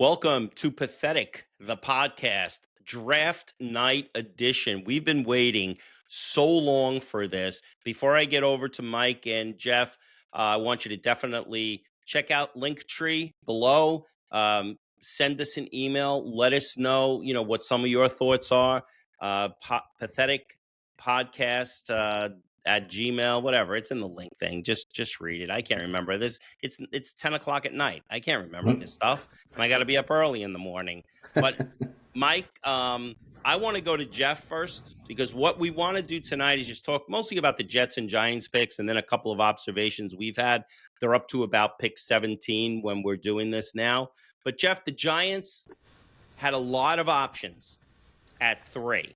Welcome to Pathetic, the podcast, draft night edition. We've been waiting so long for this. Before I get over to Mike and Jeff, I want you to definitely check out Link.Tree below. Send us an email. Let us know, what some of your thoughts are. Pathetic Podcast at Gmail, whatever. It's in the link thing. Just read it. I can't remember this. It's 10 o'clock at night. I can't remember this stuff. And I got to be up early in the morning. But Mike, I want to go to Jeff first, because what we want to do tonight is just talk mostly about the Jets and Giants picks, and then a couple of observations we've had. They're up to about pick 17 when we're doing this now. But Jeff, the Giants had a lot of options at 3.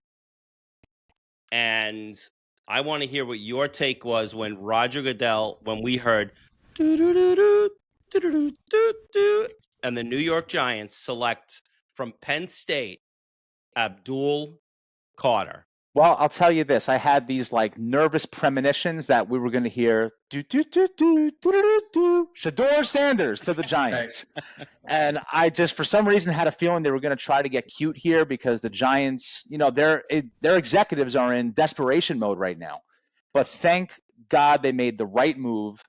And I want to hear what your take was when Roger Goodell, when we heard and the New York Giants select from Penn State Abdul Carter. Well, I'll tell you this. I had these nervous premonitions that we were going to hear Shedeur Sanders to the Giants. And I just, for some reason, had a feeling they were going to try to get cute here because the Giants, their executives are in desperation mode right now. But thank God they made the right move.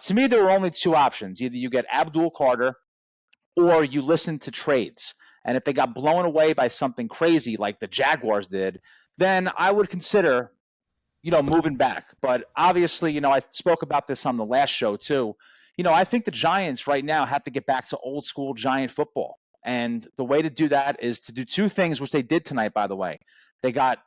To me, there were only 2 options. Either you get Abdul Carter or you listen to trades. And if they got blown away by something crazy like the Jaguars did, then I would consider, moving back. But obviously, I spoke about this on the last show too. I think the Giants right now have to get back to old school Giant football. And the way to do that is to do 2 things, which they did tonight, by the way. They got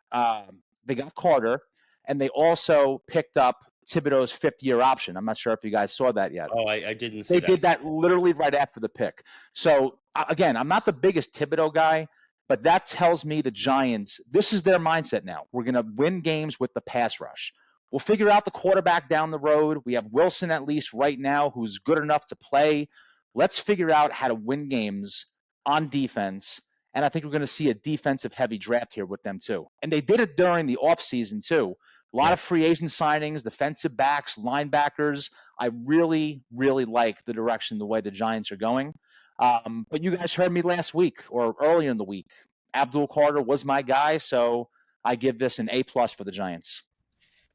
Carter, and they also picked up Thibodeau's 5th-year option. I'm not sure if you guys saw that yet. Oh, I didn't see that. They did that literally right after the pick. So, again, I'm not the biggest Thibodeau guy, but that tells me the Giants, this is their mindset now. We're going to win games with the pass rush. We'll figure out the quarterback down the road. We have Wilson at least right now who's good enough to play. Let's figure out how to win games on defense. And I think we're going to see a defensive-heavy draft here with them too. And they did it during the offseason too. A lot of free agent signings, defensive backs, linebackers. I really, really like the direction, the way the Giants are going. But you guys heard me last week or earlier in the week. Abdul Carter was my guy, so I give this an A+ for the Giants.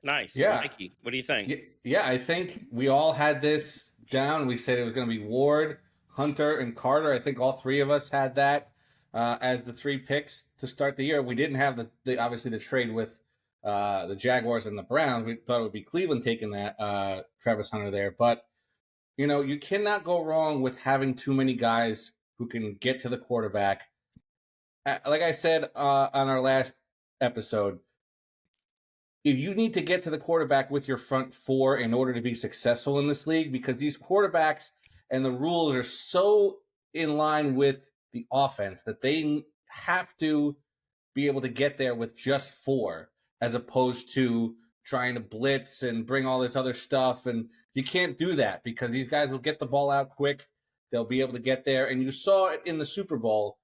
Nice. Yeah. Mikey, what do you think? Yeah, I think we all had this down. We said it was going to be Ward, Hunter, and Carter. I think all 3 of us had that as the 3 picks to start the year. We didn't have the obviously the trade with the Jaguars and the Browns. We thought it would be Cleveland taking that Travis Hunter there. But, you cannot go wrong with having too many guys who can get to the quarterback. Like I said on our last episode, if you need to get to the quarterback with your front 4 in order to be successful in this league, because these quarterbacks and the rules are so in line with the offense that they have to be able to get there with just 4, as opposed to trying to blitz and bring all this other stuff. And you can't do that because these guys will get the ball out quick. They'll be able to get there. And you saw it in the Super Bowl.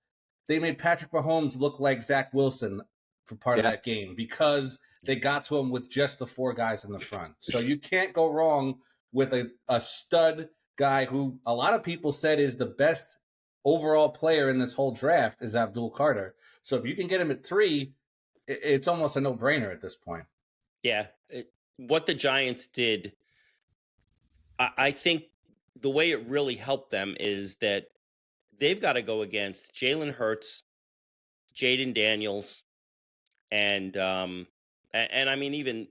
They made Patrick Mahomes look like Zach Wilson for part of that game because they got to him with just the 4 guys in the front. So you can't go wrong with a stud guy who a lot of people said is the best overall player in this whole draft is Abdul Carter. So if you can get him at 3, it's almost a no-brainer at this point. Yeah. What the Giants did, I think the way it really helped them is that they've got to go against Jalen Hurts, Jaden Daniels, and I mean even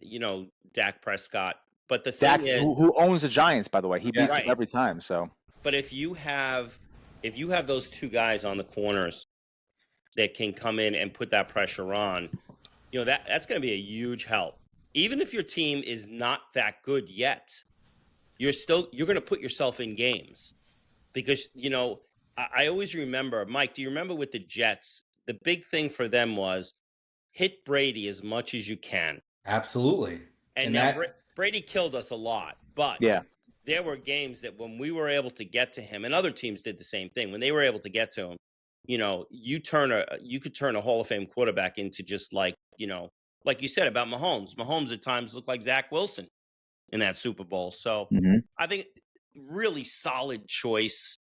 Dak Prescott. But the thing is, who owns the Giants, by the way, he beats them every time. So, but if you have those 2 guys on the corners that can come in and put that pressure on, that's going to be a huge help. Even if your team is not that good yet, you're going to put yourself in games because I always remember, Mike, do you remember with the Jets, the big thing for them was hit Brady as much as you can. Absolutely. And now Brady killed us a lot, but there were games that when we were able to get to him, and other teams did the same thing, when they were able to get to him, you could turn a Hall of Fame quarterback into just like you said about Mahomes. Mahomes at times looked like Zach Wilson in that Super Bowl. So I think really solid choice.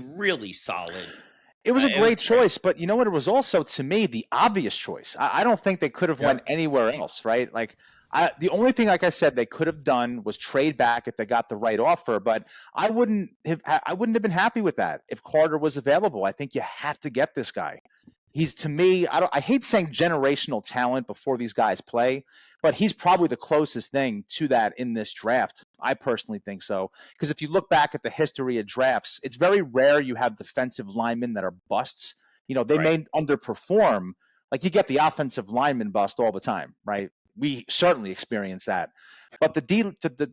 Really solid. It was a It was great choice, but you know what? It was also, to me, the obvious choice. I don't think they could have went anywhere else, right? Like, the only thing, like I said, they could have done was trade back if they got the right offer. But I wouldn't have been happy with that if Carter was available. I think you have to get this guy. He's, to me, I hate saying generational talent before these guys play, but he's probably the closest thing to that in this draft. I personally think so. Because if you look back at the history of drafts, it's very rare you have defensive linemen that are busts. They may underperform. Like, you get the offensive lineman bust all the time, right? We certainly experience that. But the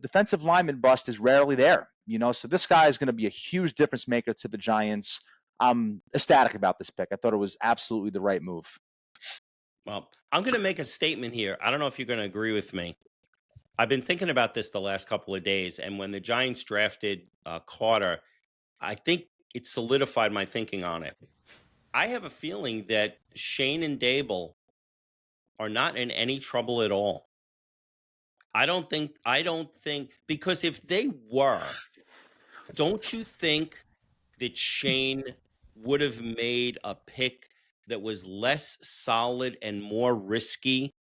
defensive lineman bust is rarely there, So this guy is going to be a huge difference maker to the Giants. I'm ecstatic about this pick. I thought it was absolutely the right move. Well, I'm going to make a statement here. I don't know if you're going to agree with me. I've been thinking about this the last couple of days, and when the Giants drafted Carter, I think it solidified my thinking on it. I have a feeling that Shane and Dable are not in any trouble at all. I don't think, because if they were, don't you think that Shane would have made a pick that was less solid and more risky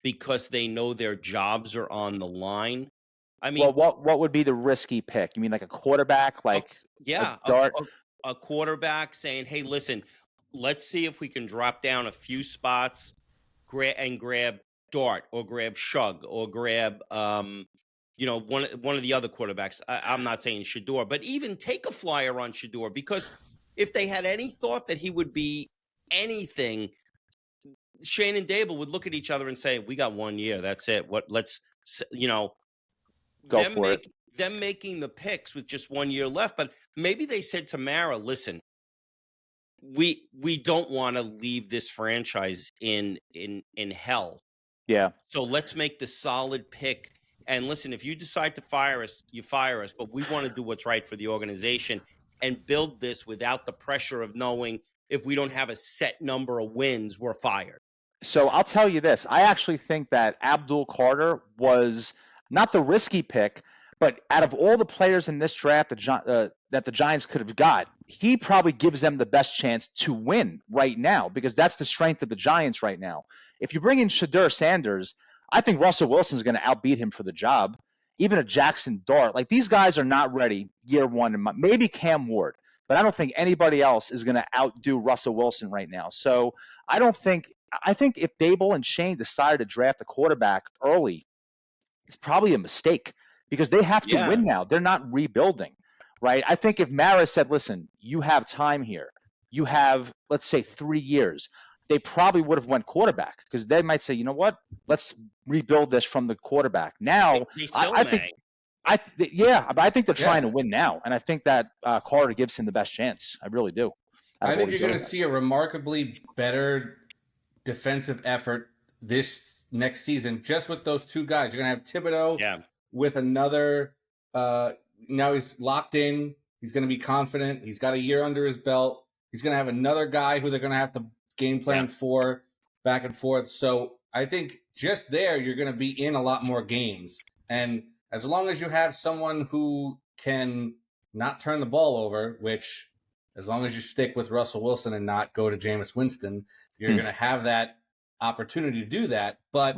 because they know their jobs are on the line? I mean, well, what would be the risky pick? You mean like a quarterback, like a Dart? quarterback saying, "Hey, listen, let's see if we can drop down a few spots, grab Dart or grab Shug or grab one of the other quarterbacks." I'm not saying Shador, but even take a flyer on Shador, because if they had any thought that he would be anything, Shane and Dable would look at each other and say, "We got 1 year. That's it. Let's Go for it." Them making the picks with just 1 year left, but maybe they said to Mara, "Listen, we don't want to leave this franchise in hell. Yeah. So let's make the solid pick. And listen, if you decide to fire us, you fire us, but we want to do what's right for the organization and build this without the pressure of knowing if we don't have a set number of wins, we're fired." So I'll tell you this. I actually think that Abdul Carter was not the risky pick, but out of all the players in this draft that the Giants could have got, he probably gives them the best chance to win right now, because that's the strength of the Giants right now. If you bring in Shedeur Sanders, I think Russell Wilson's going to outbeat him for the job. Even a Jackson Dart. Like, these guys are not ready year one. Maybe Cam Ward, but I don't think anybody else is going to outdo Russell Wilson right now. So I think if Dable and Shane decided to draft a quarterback early, it's probably a mistake, because they have to win now. They're not rebuilding, right? I think if Mara said, "Listen, you have time here. You have, let's say, 3 years," they probably would have went quarterback, because they might say, "You know what? Let's rebuild this from the quarterback." Now, They still I may. think, but I think they're trying to win now, and I think that Carter gives him the best chance. I really do. I think you're going to see a remarkably better defensive effort this next season, just with those two guys. You're going to have Thibodeau with another. Now he's locked in. He's going to be confident. He's got a year under his belt. He's going to have another guy who they're going to have to game plan for back and forth. So I think just there, you're going to be in a lot more games. And as long as you have someone who can not turn the ball over, which, as long as you stick with Russell Wilson and not go to Jameis Winston, you're going to have that opportunity to do that. But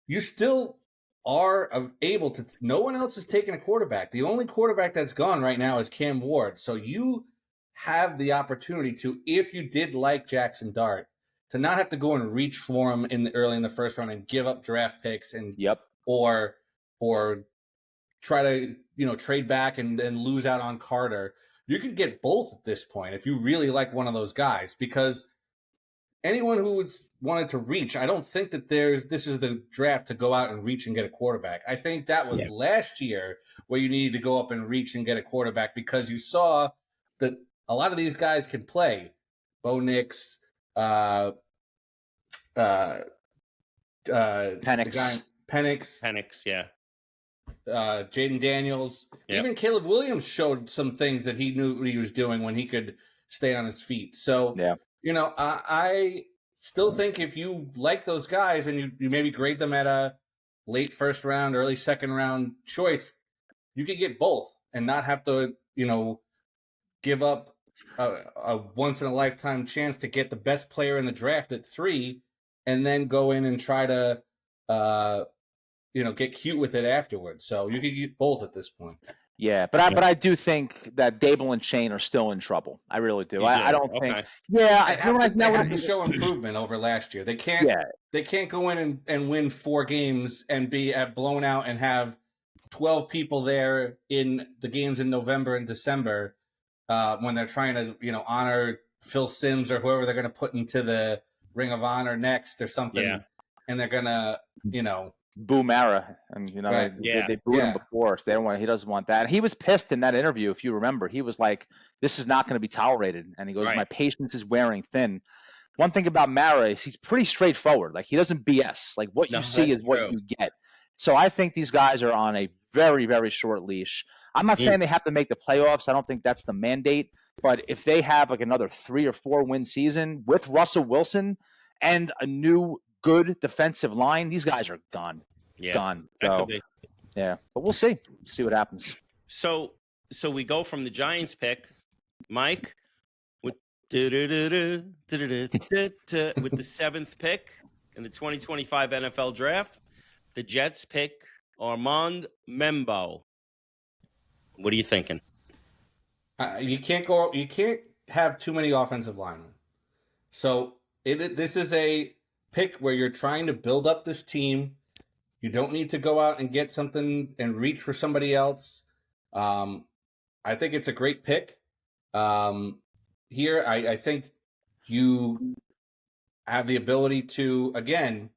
you still are able to. No one else is taking a quarterback. The only quarterback that's gone right now is Cam Ward. So you have the opportunity to, if you did like Jackson Dart, to not have to go and reach for him early in the first round and give up draft picks and or try to trade back and lose out on Carter. You could get both at this point if you really like one of those guys, because anyone who wanted to reach, I don't think that this is the draft to go out and reach and get a quarterback. I think that was last year where you needed to go up and reach and get a quarterback, because you saw that a lot of these guys can play. Bo Nix, Penix. Jaden Daniels, even Caleb Williams showed some things that he knew what he was doing when he could stay on his feet. So, I still think if you like those guys and you maybe grade them at a late first round, early second round choice, you could get both and not have to, give up a once in a lifetime chance to get the best player in the draft at 3, and then go in and try to get cute with it afterwards. So you could get both at this point. Yeah, but I do think that Dable and Shane are still in trouble. I really do. I don't think. Yeah, they have to show improvement over last year. They can't. Yeah. They can't go in and win 4 games and be blown out and have 12 people there in the games in November and December when they're trying to honor Phil Simms or whoever they're going to put into the Ring of Honor next or something. Yeah. And they're going to boo Mara, and right. they booed him before, so they don't want. He doesn't want that. He was pissed in that interview, if you remember. He was like, "This is not going to be tolerated," and he goes, "My patience is wearing thin." One thing about Mara is he's pretty straightforward. Like, he doesn't BS. Like, what you see is what you get. So I think these guys are on a very, very short leash. I'm not saying they have to make the playoffs. I don't think that's the mandate. But if they have like another 3 or 4 win season with Russell Wilson and a new good defensive line, these guys are gone. Yeah, gone. So, yeah, but we'll see. See what happens. So we go from the Giants pick, Mike, with the 7th pick in the 2025 NFL Draft. The Jets pick Armand Membo. What are you thinking? You can't have too many offensive linemen. So this is a pick where you're trying to build up this team. You don't need to go out and get something and reach for somebody else. I think it's a great pick. Here, I think you have the ability to, again,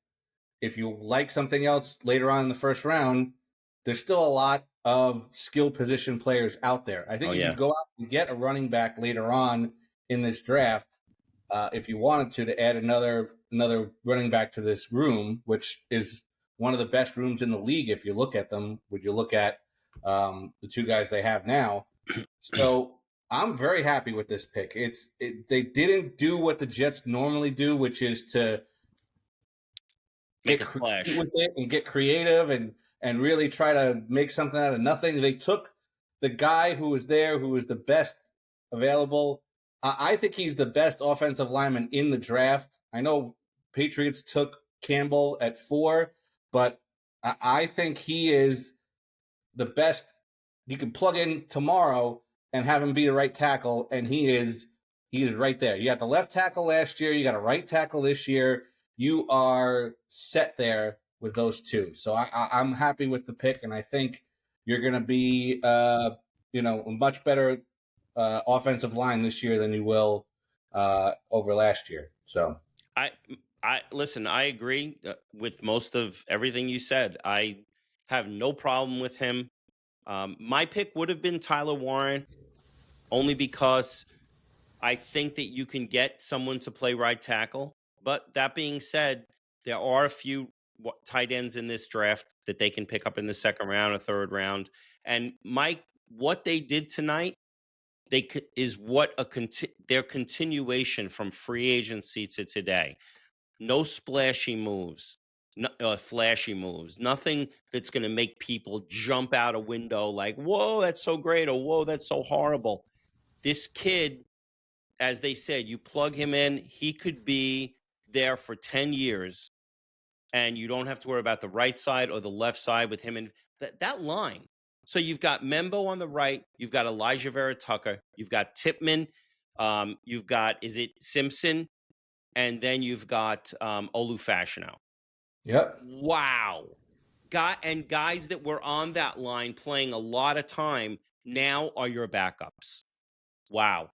if you like something else later on in the first round, there's still a lot of skill position players out there. I think you go out and get a running back later on in this draft, if you wanted to add another running back to this room, which is one of the best rooms in the league if you look at them. Would you look at the 2 guys they have now? So I'm very happy with this pick. They didn't do what the Jets normally do, which is to make a splash with it and get creative and really try to make something out of nothing. They took the guy who was there, who was the best available. I think he's the best offensive lineman in the draft. I know Patriots took Campbell at 4, but I think he is the best. You can plug in tomorrow and have him be the right tackle, and he is right there. You got the left tackle last year. You got a right tackle this year. You are set there with those 2. So I'm happy with the pick, and I think you're going to be a much better offensive line this year than you will over last year. So I listen, I agree with most of everything you said. I have no problem with him. My pick would have been Tyler Warren, only because I think that you can get someone to play right tackle. But that being said, there are a few tight ends in this draft that they can pick up in the 2nd round or 3rd round. And Mike, what they did tonight, is what their continuation from free agency to today. No splashy moves, flashy moves, nothing that's going to make people jump out a window like, whoa, that's so great, or whoa, that's so horrible. This kid, as they said, you plug him in, he could be there for 10 years, and you don't have to worry about the right side or the left side with him. And that line. So you've got Membo on the right, you've got Elijah Vera Tucker, you've got Tippmann, you've got, is it Simpson? And then you've got Olu Fashanu. Yep. Wow. Guys that were on that line playing a lot of time now are your backups. Wow.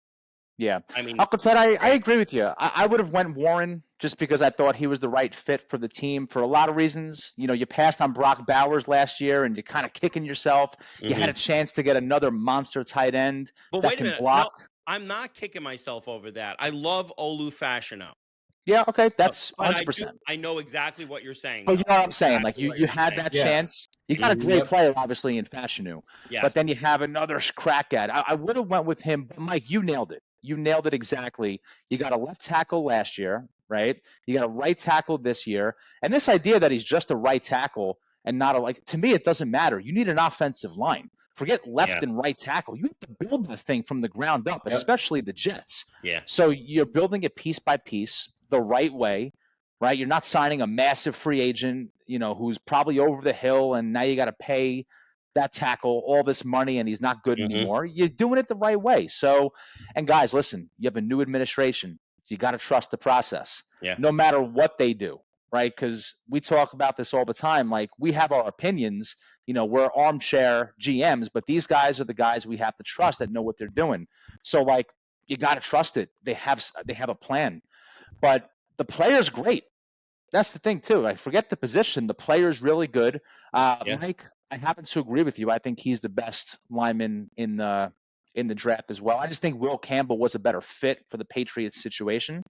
Yeah. I mean, Uncle Ted, I agree with you. I would have went Warren just because I thought he was the right fit for the team for a lot of reasons. You passed on Brock Bowers last year and you're kind of kicking yourself. You had a chance to get another monster tight end that can block. No, I'm not kicking myself over that. I love Olu Fashanu. Yeah, okay, that's 100%. I know exactly what you're saying. But you know what I'm saying? Like, you had that chance. You got a great player, obviously, in Fashanu. Yes. But then you have another crack at it. I would have went with him. But Mike, you nailed it. You nailed it exactly. You got a left tackle last year, right? You got a right tackle this year. And this idea that he's just a right tackle and not to me, it doesn't matter. You need an offensive line. Forget left and right tackle. You have to build the thing from the ground up, especially the Jets. Yeah. So you're building it piece by piece the right way, right? You're not signing a massive free agent, who's probably over the hill, and now you got to pay that tackle all this money and he's not good anymore. You're doing it the right way. So, and guys, listen, you have a new administration. So you got to trust the process. Yeah. No matter what they do, right? Because we talk about this all the time. Like, we have our opinions. We're armchair GMs, but these guys are the guys we have to trust that know what they're doing. So, like, you got to trust it. They have a plan. But the player's great. That's the thing, too. I forget the position. The player's really good. Mike, I happen to agree with you. I think he's the best lineman in the draft as well. I just think Will Campbell was a better fit for the Patriots situation.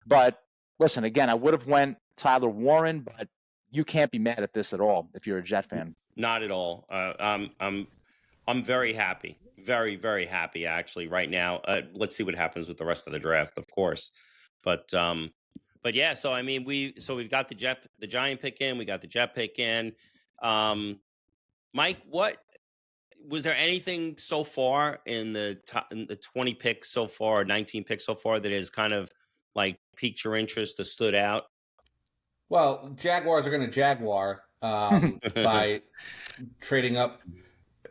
But listen, again, I would have went Tyler Warren, but you can't be mad at this at all if you're a Jet fan. Not at all. I'm very happy, very, very happy actually right now. Let's see what happens with the rest of the draft, of course. But yeah. So I mean, we've got the Giant pick in, we got the Jet pick in. Mike, what was there anything so far in the 20 picks so far, 19 picks so far that has kind of like piqued your interest or stood out? Well, Jaguars are going to Jaguar by trading up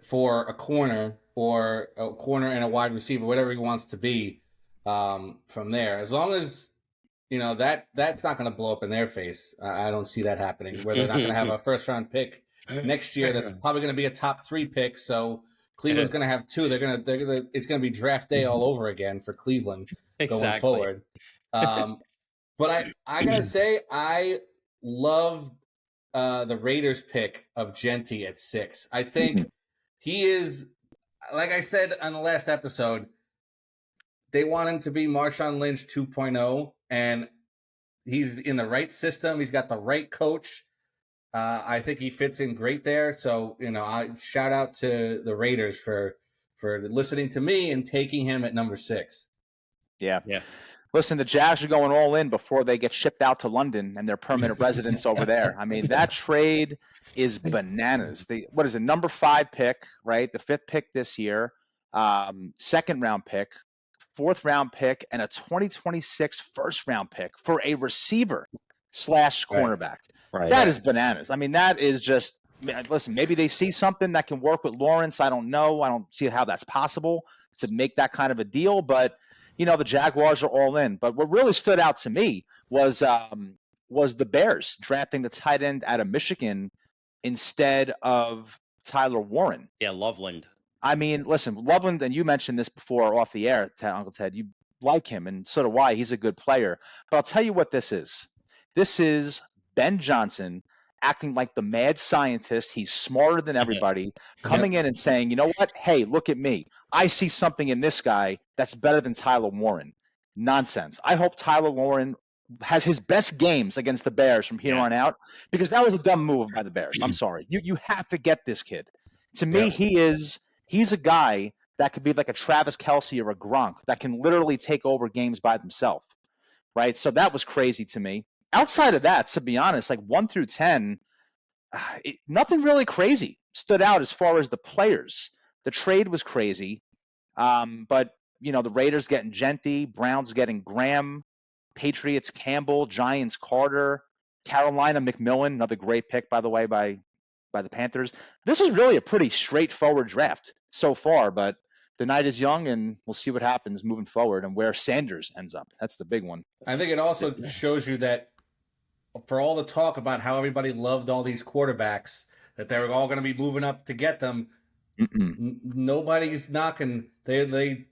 for a corner or a corner and a wide receiver, whatever he wants to be from there. As long as, that's not going to blow up in their face. I don't see that happening, where they're not going to have a first-round pick next year. That's probably going to be a top 3 pick. So Cleveland's going to have 2. It's going to be draft day all over again for Cleveland going forward. But I gotta say, I love the Raiders pick of Genty at 6. I think he is, like I said on the last episode, they want him to be Marshawn Lynch 2.0, and he's in the right system. He's got the right coach. I think he fits in great there. So, I shout out to the Raiders for listening to me and taking him at number 6. Yeah. Listen, the Jags are going all in before they get shipped out to London and their permanent residence over there. I mean, that trade is bananas. What is it, number 5 pick, right? The 5th pick this year, 2nd round pick, 4th round pick, and a 2026 1st round pick for a receiver / cornerback. Right. That is bananas. I mean, that is just, listen, maybe they see something that can work with Lawrence. I don't know. I don't see how that's possible to make that kind of a deal, but the Jaguars are all in. But what really stood out to me was the Bears drafting the tight end out of Michigan instead of Tyler Warren. Yeah, Loveland. I mean, listen, Loveland, and you mentioned this before off the air, Uncle Ted, you like him, and so do I. He's a good player. But I'll tell you what this is. This is Ben Johnson acting like the mad scientist. He's smarter than everybody, coming in and saying, you know what? Hey, look at me. I see something in this guy that's better than Tyler Warren. Nonsense. I hope Tyler Warren has his best games against the Bears from here on out, because that was a dumb move by the Bears. I'm sorry. You have to get this kid. To me, he's a guy that could be like a Travis Kelce or a Gronk that can literally take over games by themselves, right? So that was crazy to me. Outside of that, to be honest, like 1 through 10, nothing really crazy stood out as far as the players. The trade was crazy, but the Raiders getting Genty, Browns getting Graham, Patriots Campbell, Giants Carter, Carolina McMillan, another great pick, by the way, by the Panthers. This was really a pretty straightforward draft so far, but the night is young, and we'll see what happens moving forward and where Sanders ends up. That's the big one. I think it also shows you that for all the talk about how everybody loved all these quarterbacks, that they were all going to be moving up to get them, nobody's knocking. They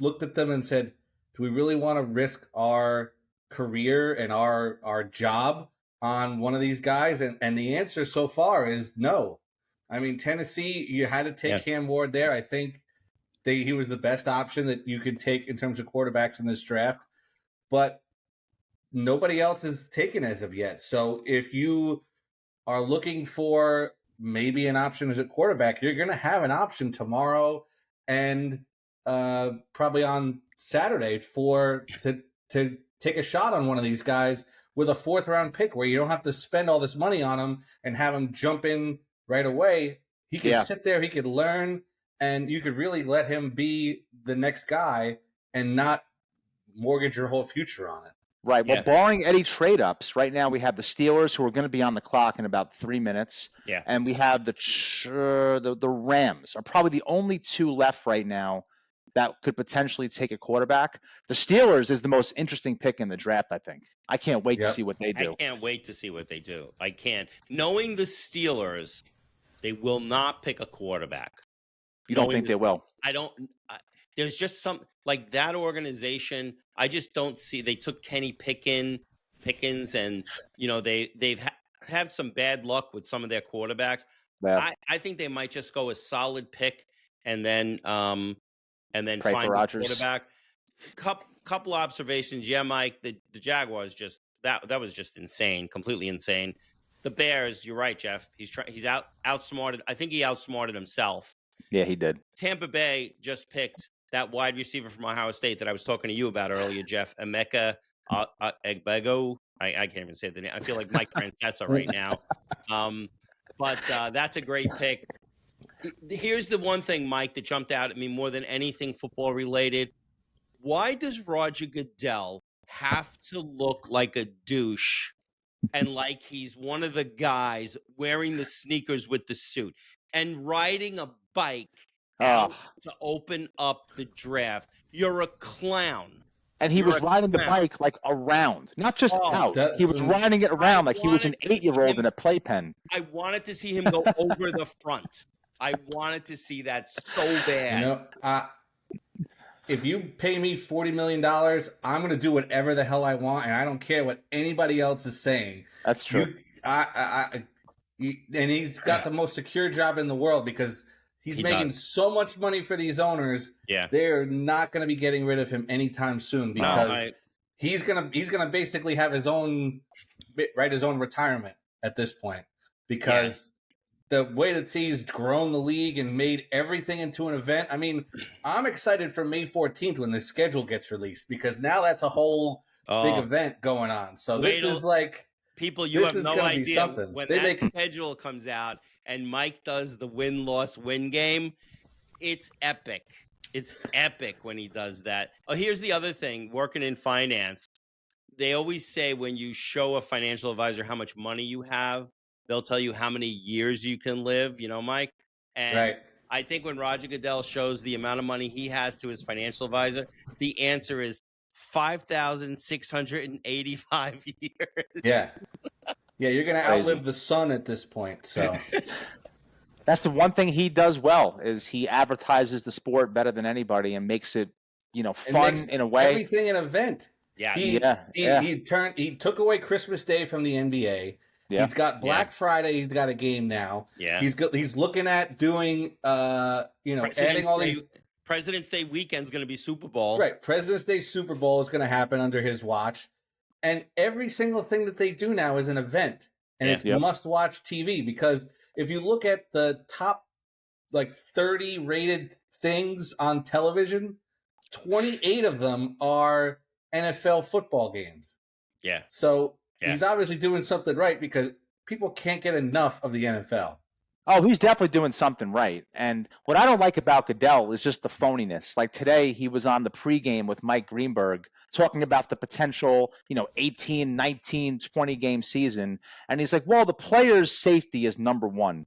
looked at them and said, do we really want to risk our career and our job on one of these guys? And the answer so far is no. I mean, Tennessee, you had to take Cam Ward there. I think he was the best option that you could take in terms of quarterbacks in this draft. But nobody else is taken as of yet. So if you are looking for maybe an option as a quarterback, you're going to have an option tomorrow and probably on Saturday to take a shot on one of these guys with a 4th round pick, where you don't have to spend all this money on them and have them jump in right away. He could sit there, he could learn, and you could really let him be the next guy and not mortgage your whole future on it. Right. Well, barring any trade ups, right now we have the Steelers, who are going to be on the clock in about 3 minutes. Yeah. And we have the Rams are probably the only two left right now that could potentially take a quarterback. The Steelers is the most interesting pick in the draft, I think. I can't wait to see what they do. I can't wait to see what they do. I can't. Knowing the Steelers, they will not pick a quarterback. You don't think they will? I don't. There's just some like that organization. I just don't see. They took Kenny Pickens, and they've had some bad luck with some of their quarterbacks. Yeah. I think they might just go a solid pick and then find a quarterback. Couple observations. Yeah, Mike. The Jaguars just that was just insane, completely insane. The Bears. You're right, Jeff. He's outsmarted. I think he outsmarted himself. Yeah, he did. Tampa Bay just picked that wide receiver from Ohio State that I was talking to you about earlier, Jeff. Emeka Egbego. I can't even say the name. I feel like Mike Francesa right now. But that's a great pick. Here's the one thing, Mike, that jumped out at me more than anything football related. Why does Roger Goodell have to look like a douche and like he's one of the guys wearing the sneakers with the suit and riding a bike out to open up the draft? You're a clown. And he was riding the bike like around, not just out. He was riding it around like he was an 8-year-old in a playpen. I wanted to see him go over the front. I wanted to see that so bad. If you pay me $40 million, I'm going to do whatever the hell I want, and I don't care what anybody else is saying. That's true. And he's got the most secure job in the world because he's making so much money for these owners. Yeah, they're not going to be getting rid of him anytime soon because he's gonna basically have his own retirement at this point because. The way that he's grown the league and made everything into an event. I mean, I'm excited for May 14th when the schedule gets released because now that's a whole big event going on. So this is like people. You have no idea when that schedule comes out and Mike does the win-loss-win game. It's epic. It's epic when he does that. Oh, here's the other thing. Working in finance, they always say when you show a financial advisor how much money you have, they'll tell you how many years you can live, Mike. And I think when Roger Goodell shows the amount of money he has to his financial advisor, the answer is 5,685 years. Yeah. Yeah, you're going to outlive the sun at this point. So that's the one thing he does well is he advertises the sport better than anybody and makes it, fun in a way. Everything an event. Yeah. He took away Christmas Day from the NBA. Yeah. He's got Black Friday. He's got a game now. Yeah. He's looking at doing, adding all these. President's Day weekend is going to be Super Bowl. Right. President's Day Super Bowl is going to happen under his watch. And every single thing that they do now is an event. And it's must-watch TV because if you look at the top, 30 rated things on television, 28 of them are NFL football games. Yeah. So... Yeah. He's obviously doing something right because people can't get enough of the NFL. Oh, he's definitely doing something right. And what I don't like about Goodell is just the phoniness. Like today, he was on the pregame with Mike Greenberg talking about the potential, 18, 19, 20 game season. And he's like, well, the player's safety is number one.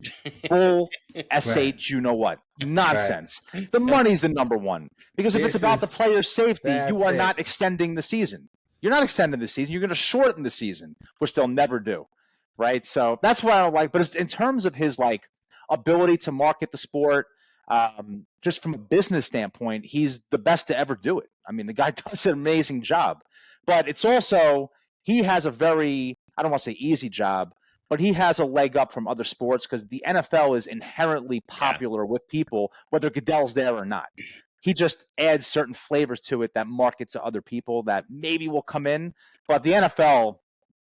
Bull, SH, you know what? Nonsense. Right. The money's the number one. Because if it's about the player's safety, you are not extending the season. You're not extending the season. You're going to shorten the season, which they'll never do, right? So that's what I don't like. But it's, in terms of his ability to market the sport, just from a business standpoint, he's the best to ever do it. I mean, the guy does an amazing job. But it's also he has a very, I don't want to say easy job, but he has a leg up from other sports because the NFL is inherently popular with people, whether Goodell's there or not. He just adds certain flavors to it that market to other people that maybe will come in. But the NFL,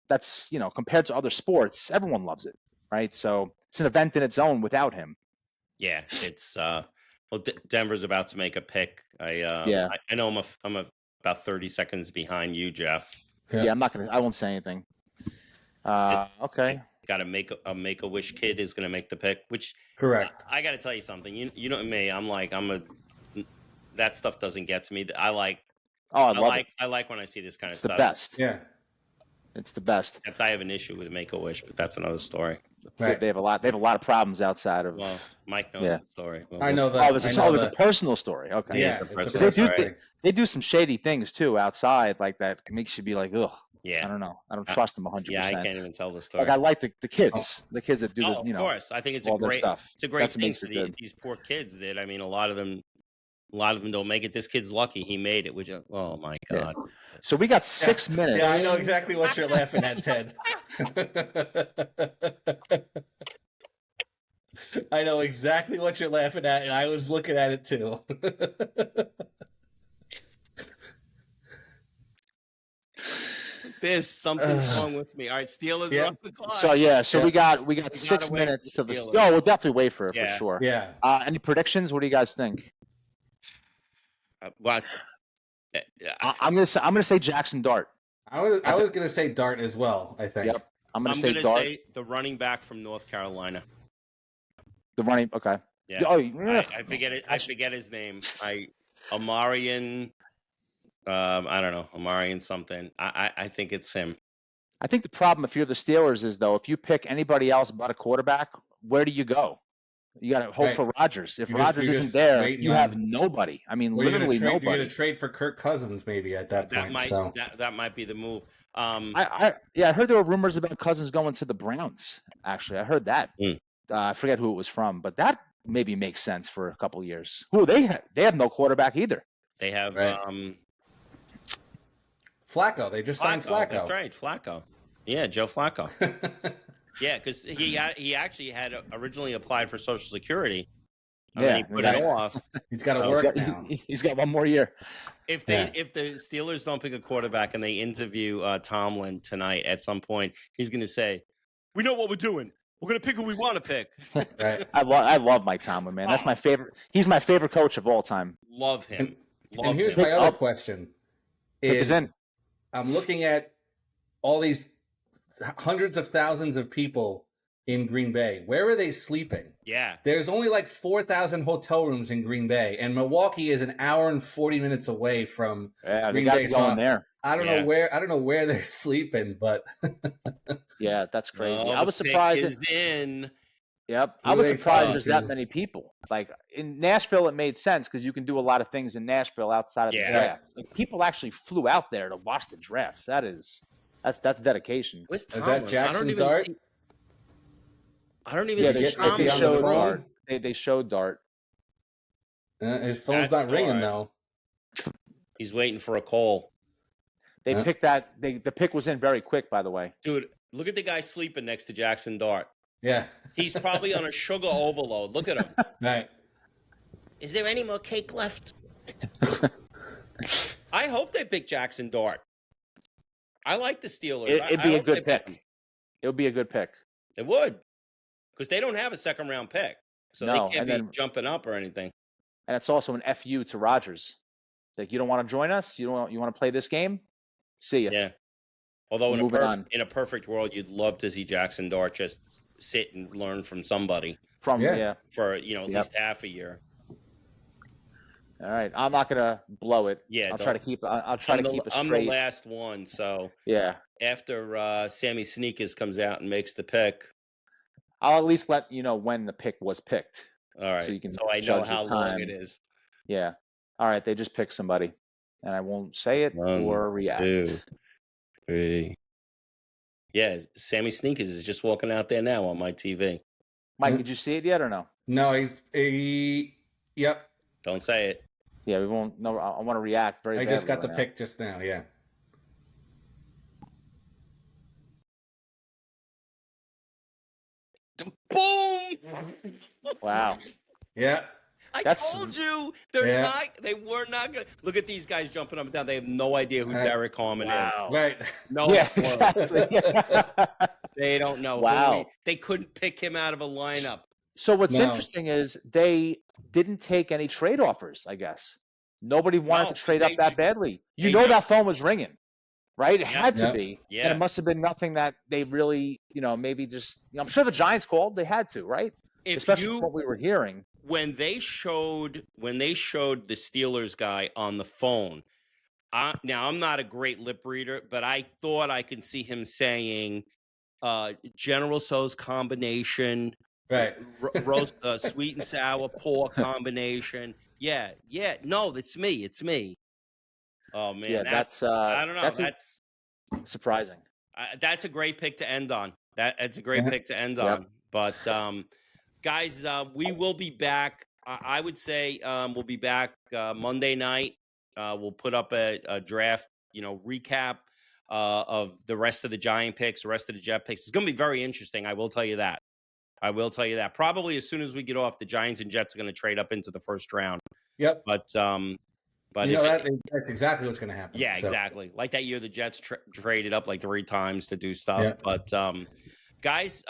that's, compared to other sports, everyone loves it, right? So it's an event in its own without him. Yeah, it's Denver's about to make a pick. I know I'm about 30 seconds behind you, Jeff. Yeah, I won't say anything. Okay. got a Make-A-Wish kid is going to make the pick. Which Correct. I got to tell you something. You know me. That stuff doesn't get to me. I love it. I like when I see this kind of It's stuff. the best. Yeah. It's the best. Except I have an issue with Make-A-Wish, but that's another story. Right. They have a lot of problems outside of. Well, Mike knows the story. Well, I know that. It's a personal story. Okay. Yeah, it's a personal they do some shady things too outside, like that makes you be like, ugh. Yeah. I don't know. I don't trust them 100%. Yeah, I can't even tell the story. Like I like the kids, the kids that do the, of course. I think it's all their stuff. It's a great That's what thing makes for it good. these poor kids. That I mean, a lot of them don't make it. This kid's lucky he made it. Which, oh my god. Yeah. So we got 6 minutes. Yeah, I know exactly what you're laughing at, Ted. I know exactly what you're laughing at, and I was looking at it too. There's something wrong with me. All right, Steelers are up the clock. So we got 6 minutes to the. Oh, we'll definitely wait for it for sure. Yeah. Any predictions? What do you guys think? I'm gonna say Jackson Dart. I was gonna say Dart as well. I think. Yep. I'm gonna say Dart. The running back from North Carolina. The running. Okay. Yeah. Oh, I forget it. I forget his name. Amarian. I don't know, Amarian something. I think it's him. I think the problem if you're the Steelers is though, if you pick anybody else but a quarterback, where do you go? You got to hope for Rodgers. If Rodgers isn't there, you have nobody. I mean, literally nobody. You're going to trade for Kirk Cousins maybe at that point. That might be the move. I heard there were rumors about Cousins going to the Browns. Actually, I heard that. I forget who it was from, but that maybe makes sense for a couple years. They have no quarterback either. They have Flacco. They just signed Flacco. That's right, Flacco. Yeah, Joe Flacco. Yeah, because he actually had originally applied for Social Security. And he put it off. He's got to work now. He's got one more year. If the Steelers don't pick a quarterback and they interview Tomlin tonight at some point, he's going to say, "We know what we're doing. We're going to pick who we want to pick." Right. I love Mike Tomlin, man. That's my favorite. He's my favorite coach of all time. Love him. And here's my other question: I'm looking at all these hundreds of thousands of people in Green Bay. Where are they sleeping? Yeah. There's only like 4,000 hotel rooms in Green Bay, and Milwaukee is an hour and 40 minutes away from Green Bay. Going there. I don't know where. I don't know where they're sleeping, but yeah, that's crazy. I was surprised. Yep, I was surprised there's that many people. Like in Nashville, it made sense because you can do a lot of things in Nashville outside of the draft. Like, people actually flew out there to watch the drafts. That's dedication. Is that Jackson Dart? I don't even see they showed Dart. They showed Dart. His phone's not ringing though. He's waiting for a call. They picked that. The pick was in very quick, by the way. Dude, look at the guy sleeping next to Jackson Dart. Yeah. He's probably on a sugar overload. Look at him. Right. Is there any more cake left? I hope they pick Jackson Dart. I like the Steelers. It'd be a good pick. It would be a good pick. It would. Because they don't have a second-round pick. So they can't be jumping up or anything. And it's also an FU to Rodgers. Like, you don't want to join us? You want to play this game? See ya. Yeah. Although in a perfect world, you'd love to see Jackson Dart just sit and learn from somebody. For at least half a year. All right, I'm not gonna blow it. Yeah, I'll try to keep it straight. I'm the last one, so yeah. After Sammy Sneakers comes out and makes the pick, I'll at least let you know when the pick was picked. All right, so I know how long it is. Yeah. All right, they just picked somebody, and I won't say it or react. 2, 3. Yeah, Sammy Sneakers is just walking out there now on my TV. Mike, did you see it yet or no? No, yep. Don't say it. Yeah, we won't. No, I want to react very. I just got the pick just now. Yeah. Boom! Wow. Yeah. I told you they were not going to. Look at these guys jumping up and down. They have no idea who Derek Harmon is. Right. No. Yeah, exactly. They don't know. Wow. They couldn't pick him out of a lineup. So what's interesting is they didn't take any trade offers, I guess. Nobody wanted to trade up that badly. You know that phone was ringing, right? It had to Yep. be. And Yeah. it must have been nothing that they really, maybe just, I'm sure the Giants called. They had to, right? Especially from what we were hearing. When they showed the Steelers guy on the phone, now I'm not a great lip reader, but I thought I could see him saying General Tso's combination, Right. roast sweet and sour pork combination. Yeah. No, it's me. Oh man, Yeah, that's I don't know. That's surprising. That's a great pick to end on. That's a great pick to end on. But guys, we will be back. I would say we'll be back Monday night. We'll put up a draft, recap of the rest of the Giant picks, the rest of the Jet picks. It's going to be very interesting. I will tell you that. Probably as soon as we get off, the Giants and Jets are going to trade up into the first round. Yep. But that's exactly what's going to happen. Yeah, exactly. Like that year, the Jets traded up like 3 times to do stuff. Yeah. But guys,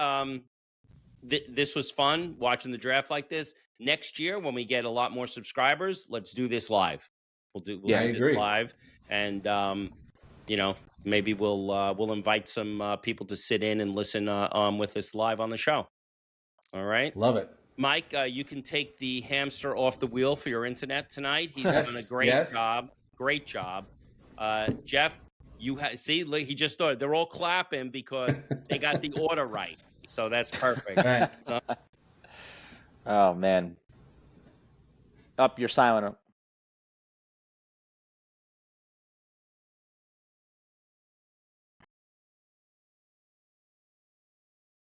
this was fun watching the draft like this. Next year, when we get a lot more subscribers, let's do this live. We'll do this live, and maybe we'll invite some people to sit in and listen with us live on the show. All right, love it. Mike, you can take the hamster off the wheel for your internet tonight. He's done a great job. Great job. Jeff, see, he just started. They're all clapping because they got the order right. So that's perfect. Right. Oh, man. Up, you're silent.